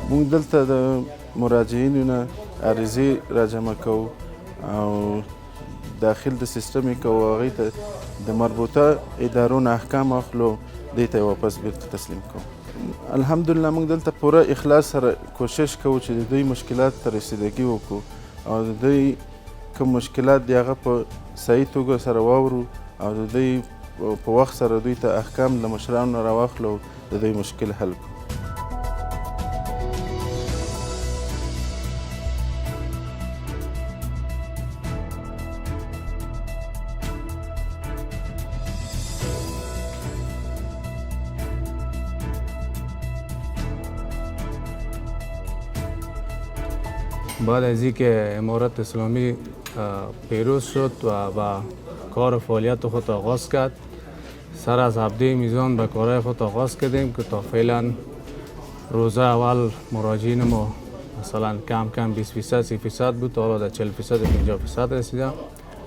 موږ دلته د مراجعینو نه عریضې راجمع کوو او داخل د سیستم یې کوو، هغوی ته د مربوطه ادارو نه احکام اخلو، دې ته یې واپس بیرته تسلیم کوو. الحمدلله موږ دلته پوره اخلاص سره کوشش کوو چې د دوی مشکلات ته رسیدګي وکړو او د دوی کوم مشکلات دي هغه په صحیح توګه سره واورو او د دوی په وخت سره دوی ته احکام له مشرانو نه راواخلو، د دوی مشکل حل کړو. بعد از اینکه امارت اسلامی پیروز شد و با کار و فعالیت خود آغاز کرد، سر از هفته میزان به کارهای خود آغاز کردیم که تا فعلا روزه اول مراجعین ما مثلا کم 20% 30% بود، تا حالا در 40% 50% رسیده.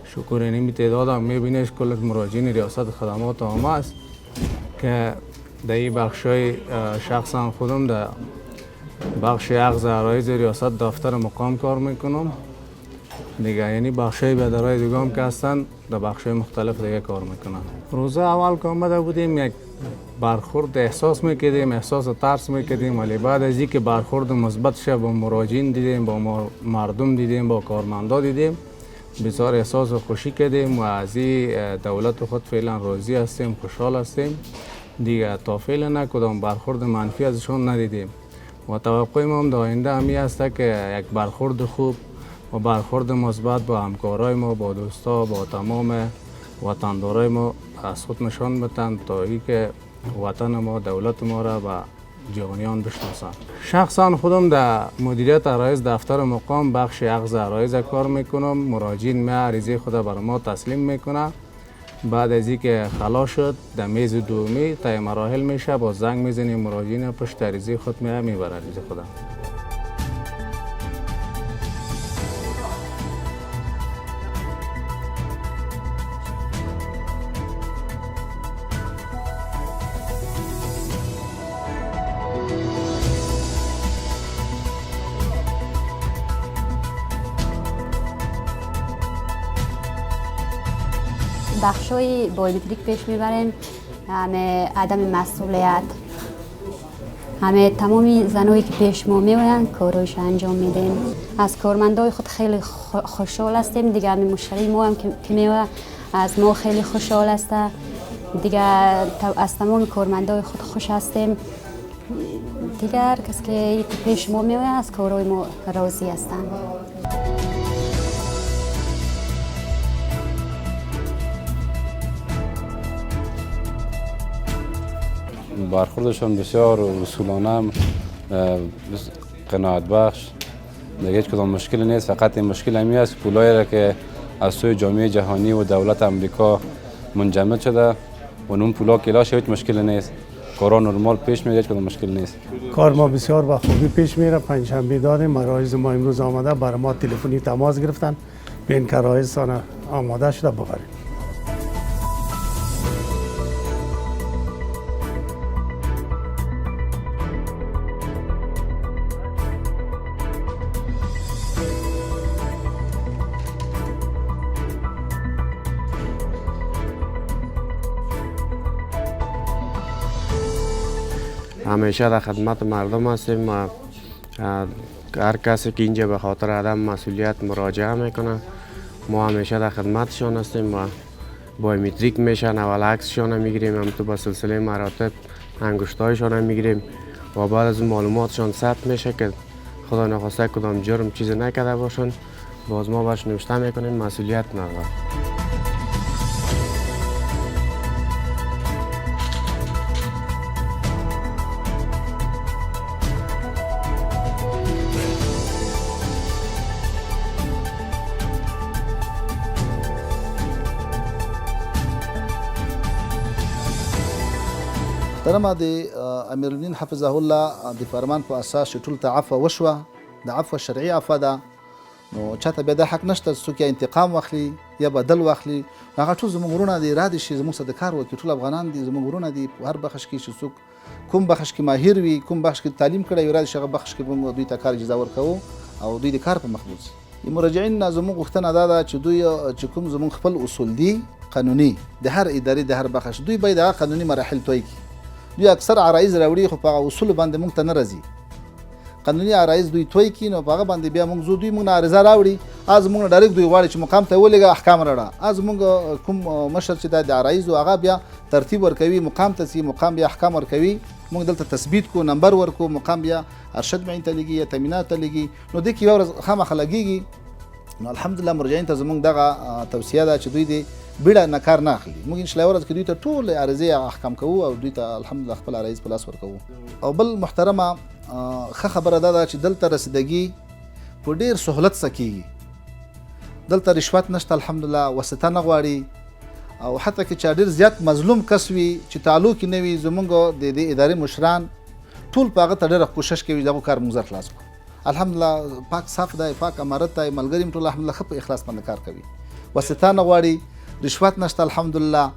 شکر اینمی تعداد هم میبینیش کل مراجعین ریاست خدمات عامه است که در این بخشای شخصا خودم در بخش اخذ عرایض ریاست دفتر مقام کار میکنم دیگه، یعنی بخشای بدرهای دیگه هم که هستن در بخشای مختلف دیگه کار میکنن. روزه اول که آمده بودیم یک برخورد احساس میکردیم، احساس ترس میکردیم، ولی بعد از اینکه برخورد مثبت شه با مراجعین دیدیم، با مردم دیدیم، با کارمندا دیدیم، بسیار احساس خوشی کردیم و از این دولت خود فعلا راضی هستیم، خوشحال هستیم دیگه. تا فعلا کدام برخورد منفی ازشون ندیدیم و توقع ما هم در آینده همی است که یک برخورد خوب و برخورد مثبت با همکارای ما، با دوستا، با تمام وطندارای ما از خود نشان بدن تا اینکه وطن ما، دولت ما را به جهانیان بشناسند. شخصا خودم در مدیریت عرایض دفتر مقام بخش اخذ عرایض کار میکنم. مراجعین می عریضه خود بر ما تسلیم میکنه. بعد از اینکه خلاص شد در میز دومی طی مراحل میشه، با زنگ میزنیم مراجعین پشت عریضه خود میبره عریضه خود. بخشای بایومتریک پیش میبریم، همه عدم مسئولیت، همه تمامی زنایی که پیش ما میوین کارایش انجام میدیم. از کارمندای خود خیلی خوشحال هستیم دیگه. همه مشتری ما هم که میوه از ما خیلی خوشحال است دیگه. از تمام کارمندای خود خوش هستیم دیگه. هر کس که پیش ما میوه از کارای ما راضی هستن. برخوردشان بسیار اصولانه، قناعت بخش، دیگه هیچ کدام مشکلی نیست. فقط این مشکل همی است پولایی را که از سوی جامعه جهانی و دولت امریکا منجمد شده و اون پولا که هیچ مشکلی نیست. کارا نرمال پیش میره، هیچ کدام مشکل نیست. کار ما بسیار با خوبی پیش میره. پنجشنبه دادیم، عرایض ما امروز آمده، برای ما تلفنی تماس گرفتن بین که عرایضتان آماده شده ببرید. همیشه در خدمت مردم هستیم و هر کسی که اینجا به خاطر عدم مسئولیت مراجعه میکنه ما همیشه در خدمتشان هستیم و بایومتریک میشن، اول عکسشان میگیریم، هم تو با سلسله مراتب انگشتایشان میگیریم و بعد از اون معلوماتشان ثبت میشه که خدا نخواسته کدام جرم چیزی نکرده باشن، باز ما باش نوشته میکنیم، مسئولیت نداره. محترمه د امیرالمؤمنین حفظه الله د فرمان په اساس چې ټول ته عفو وشوه، د عفو شرعي عفو ده نو چاته بیا د حق نشته څوک یا انتقام واخلي یا بدل واخلي. هغه ټول زموږ ورونه دي، ارادې شي زموږ سره د کار وکړي. ټول افغانان دي، زموږ ورونه دي په هر بخش کې چې څوک کوم بخش کې ماهر وي، کوم بخش کې تعلیم کړی وي، ارادې شي هغه بخش کې موږ دوی ته کار اجازه ورکوو او دوی د کار په مخ بوځي. مراجعین نه زموږ غوښتنه دا ده چې دوی چې کوم زموږ خپل اصول دي قانوني د هر ادارې د هر بخش، دوی باید هغه قانوني مراحل طی کړي. دوی اکثر عرایض راوړي خو په هغه اصولو باندې موږ ته نه راځي. قانوني عرایض دوی طی کړي نو په هغه باندې بیا موږ دوی موږ نه عریضه راوړي، از موږ نه ډایرکټ دوی غواړي چې مقام ته ولېږه احکام راوړه. از موږ کوم مشر چې د عرایضو هغه بیا ترتیب ورکوي، مقام ته ځي، مقام بیا احکام ورکوي. موږ دلته تثبیت کو، نمبر ورکو، مقام بیا ارشد معین ته لګي یا تامینات ته لګي. نو دې کې یو ورځ خامخا لګېږي. نو الحمدلله مرجعین ته زموږ دغه توصیه ده چې دوی دې بیړه نه کار نه اخلي. موږ انشاءالله یوه ورځ کې دوی ته ټول عریضې احکام کوو او دوی ته الحمدلله خپل عرایض په لاس ورکوو. او بل محترمه ښه خبره دا ده چې دلته رسیدګي په ډېر سهولت سره کېږي. دلته رشوت نشته الحمدلله، واسطه نه غواړي. او حتی که چا ډېر زیات مظلوم کس وي چې تعلق یې نه وي، زموږ د دې ادارې مشران ټول په هغه ته ډېره کوشش کوي دغه کار موږ زر خلاص کړو. الحمدلله پاک صاف دی، پاک امارت دی، ملګري ټول الحمدلله ښه په اخلاص باندې کار کوي. واسطه نه غواړي، رشوت نشته الحمدلله.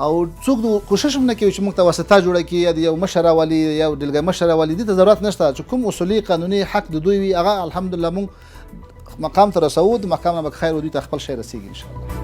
او څوک کوشش هم نه کوي چې موږ ته واسطه جوړه کړي یا د یو مشر راولي یا یو ډلګۍ مشر راولي. دې ته ضرورت نشته. چې کوم اصولي قانوني حق د دوی وي هغه الحمدلله موږ مقام ته رسوو، د مقام نه به خیر و دوی ته خپل شی رسېږي انشاءالله.